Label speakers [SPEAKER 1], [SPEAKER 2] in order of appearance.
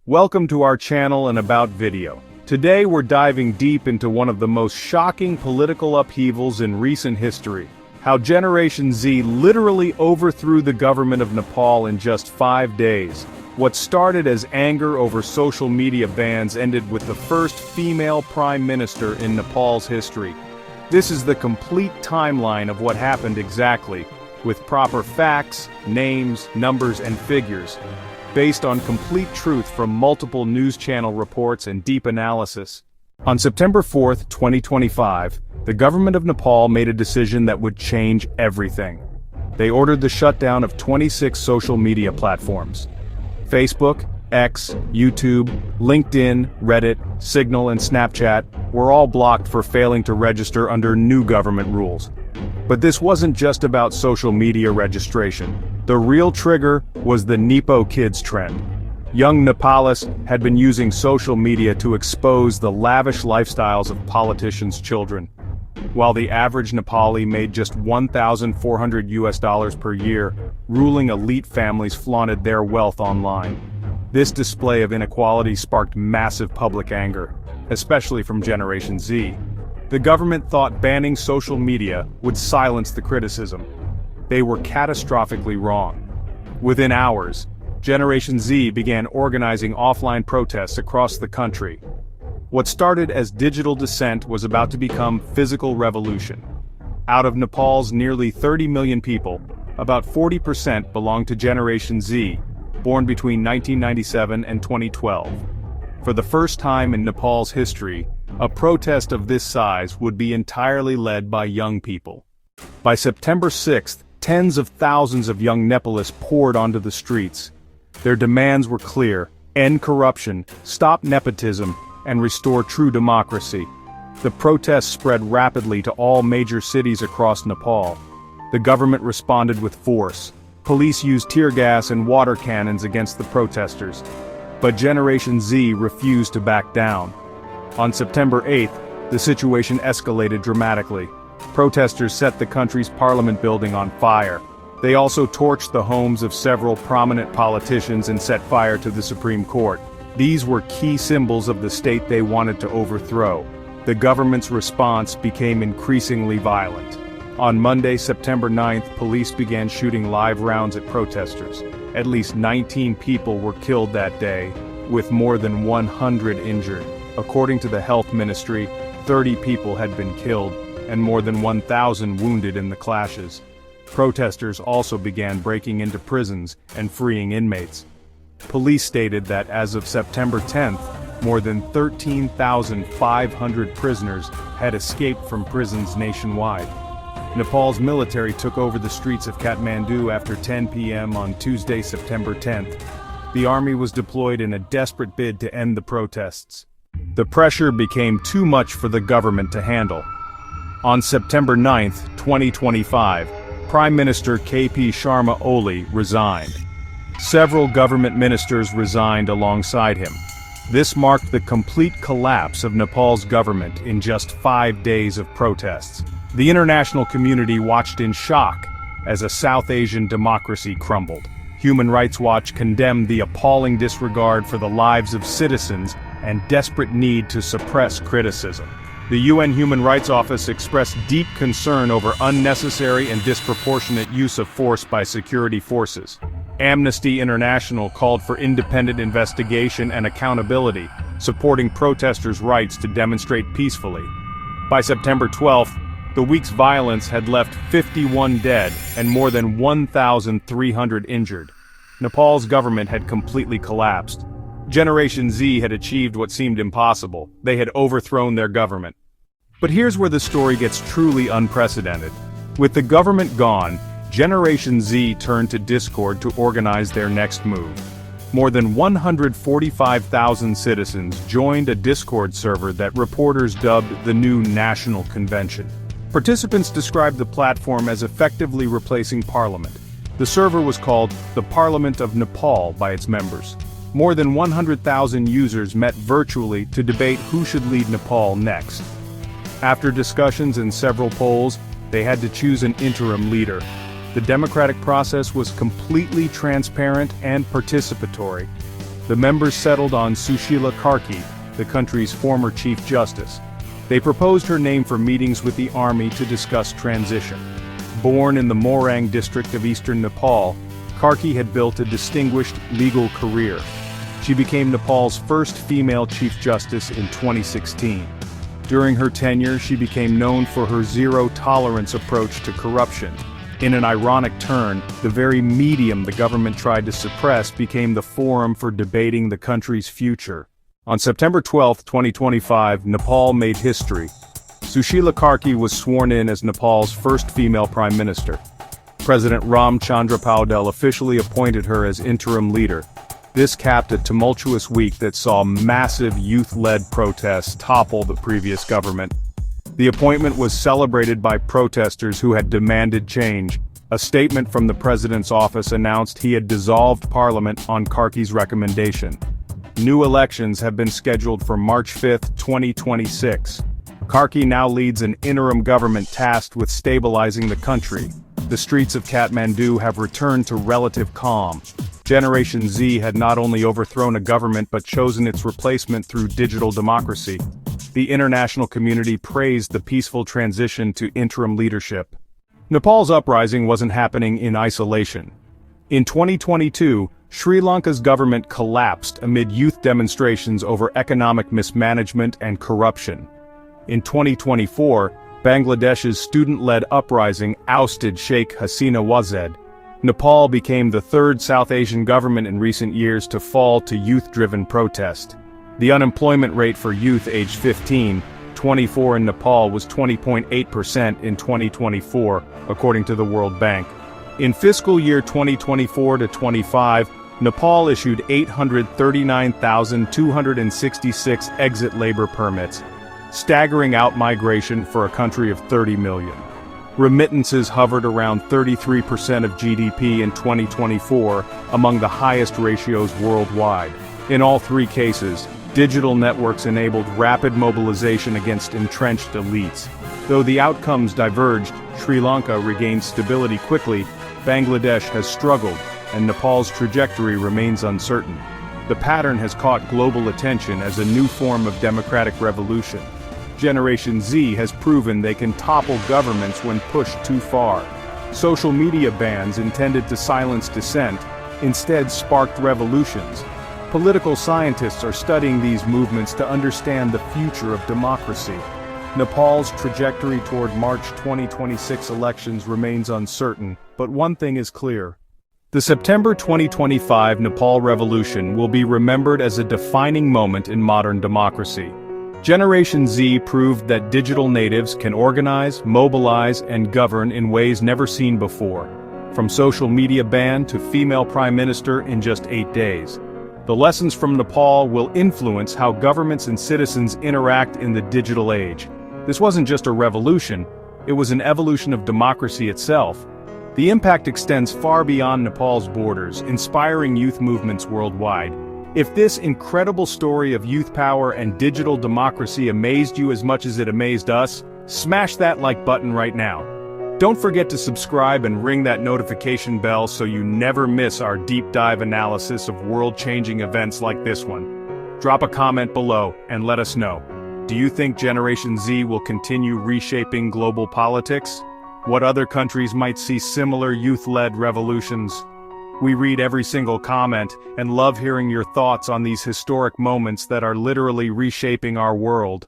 [SPEAKER 1] Welcome to our channel and About video. Today we're diving deep into one of the most shocking political upheavals in recent history. How Generation Z literally overthrew the government of Nepal in just 5 days. What started as anger over social media bans ended with the first female prime minister in Nepal's history. This is the complete timeline of what happened exactly, with proper facts, names, numbers, and figures, based on complete truth from multiple news channel reports and deep analysis. On September 4, 2025, the government of Nepal made a decision that would change everything. They ordered the shutdown of 26 social media platforms. Facebook, X, YouTube, LinkedIn, Reddit, Signal, and Snapchat were all blocked for failing to register under new government rules. But this wasn't just about social media registration. The real trigger was the Nepo Kids trend. Young Nepalis had been using social media to expose the lavish lifestyles of politicians' children. While the average Nepali made just $1,400 per year, ruling elite families flaunted their wealth online. This display of inequality sparked massive public anger, especially from Generation Z. The government thought banning social media would silence the criticism. They were catastrophically wrong. Within hours, Generation Z began organizing offline protests across the country. What started as digital dissent was about to become physical revolution. Out of Nepal's nearly 30 million people, about 40% belong to Generation Z, born between 1997 and 2012. For the first time in Nepal's history, a protest of this size would be entirely led by young people. By September 6th, tens of thousands of young Nepalese poured onto the streets. Their demands were clear: end corruption, stop nepotism, and restore true democracy. The protests spread rapidly to all major cities across Nepal. The government responded with force. Police used tear gas and water cannons against the protesters. But Generation Z refused to back down. On September 8th, the situation escalated dramatically. Protesters set the country's parliament building on fire. They also torched the homes of several prominent politicians and set fire to the Supreme Court. These were key symbols of the state they wanted to overthrow. The government's response became increasingly violent. On Monday, September 9th, police began shooting live rounds at protesters. At least 19 people were killed that day, with more than 100 injured. According to the health ministry, 30 people had been killed, and more than 1,000 wounded in the clashes. Protesters also began breaking into prisons and freeing inmates. Police stated that as of September 10th, more than 13,500 prisoners had escaped from prisons nationwide. Nepal's military took over the streets of Kathmandu after 10 p.m. on Tuesday, September 10th. The army was deployed in a desperate bid to end the protests. The pressure became too much for the government to handle. On September 9th, 2025, Prime Minister KP Sharma Oli resigned. Several government ministers resigned alongside him. This marked the complete collapse of Nepal's government in just 5 days of protests. The international community watched in shock as a South Asian democracy crumbled. Human Rights Watch condemned the appalling disregard for the lives of citizens and desperate need to suppress criticism. The UN Human Rights Office expressed deep concern over unnecessary and disproportionate use of force by security forces. Amnesty International called for independent investigation and accountability, supporting protesters' rights to demonstrate peacefully. By September 12th, the week's violence had left 51 dead and more than 1,300 injured. Nepal's government had completely collapsed. Generation Z had achieved what seemed impossible. They had overthrown their government. But here's where the story gets truly unprecedented. With the government gone, Generation Z turned to Discord to organize their next move. More than 145,000 citizens joined a Discord server that reporters dubbed the new National Convention. Participants described the platform as effectively replacing Parliament. The server was called the Parliament of Nepal by its members. More than 100,000 users met virtually to debate who should lead Nepal next. After discussions and several polls, they had to choose an interim leader. The democratic process was completely transparent and participatory. The members settled on Sushila Karki, the country's former Chief Justice. They proposed her name for meetings with the army to discuss transition. Born in the Morang district of eastern Nepal, Karki had built a distinguished legal career. She became Nepal's first female Chief Justice in 2016. During her tenure, she became known for her zero-tolerance approach to corruption. In an ironic turn, the very medium the government tried to suppress became the forum for debating the country's future. On September 12, 2025, Nepal made history. Sushila Karki was sworn in as Nepal's first female prime minister. President Ram Chandra Paudel officially appointed her as interim leader. This capped a tumultuous week that saw massive youth-led protests topple the previous government. The appointment was celebrated by protesters who had demanded change. A statement from the president's office announced he had dissolved parliament on Karki's recommendation. New elections have been scheduled for March 5, 2026. Karki now leads an interim government tasked with stabilizing the country. The streets of Kathmandu have returned to relative calm. Generation Z had not only overthrown a government but chosen its replacement through digital democracy. The international community praised the peaceful transition to interim leadership. Nepal's uprising wasn't happening in isolation. In 2022, Sri Lanka's government collapsed amid youth demonstrations over economic mismanagement and corruption. In 2024, Bangladesh's student-led uprising ousted Sheikh Hasina Wajed. Nepal became the third South Asian government in recent years to fall to youth-driven protest. The unemployment rate for youth aged 15, 24 in Nepal was 20.8% in 2024, according to the World Bank. In fiscal year 2024 to 25, Nepal issued 839,266 exit labor permits, staggering out-migration for a country of 30 million. Remittances hovered around 33% of GDP in 2024, among the highest ratios worldwide. In all three cases, digital networks enabled rapid mobilization against entrenched elites. Though the outcomes diverged, Sri Lanka regained stability quickly, Bangladesh has struggled, and Nepal's trajectory remains uncertain. The pattern has caught global attention as a new form of democratic revolution. Generation Z has proven they can topple governments when pushed too far. Social media bans intended to silence dissent instead sparked revolutions. Political scientists are studying these movements to understand the future of democracy. Nepal's trajectory toward March 2026 elections remains uncertain, but one thing is clear. The September 2025 Nepal Revolution will be remembered as a defining moment in modern democracy. Generation Z proved that digital natives can organize, mobilize, and govern in ways never seen before. From social media ban to female prime minister in just 8 days. The lessons from Nepal will influence how governments and citizens interact in the digital age. This wasn't just a revolution, it was an evolution of democracy itself. The impact extends far beyond Nepal's borders, inspiring youth movements worldwide. If this incredible story of youth power and digital democracy amazed you as much as it amazed us, smash that like button right now. Don't forget to subscribe and ring that notification bell so you never miss our deep dive analysis of world-changing events like this one. Drop a comment below and let us know. Do you think Generation Z will continue reshaping global politics? What other countries might see similar youth-led revolutions? We read every single comment and love hearing your thoughts on these historic moments that are literally reshaping our world.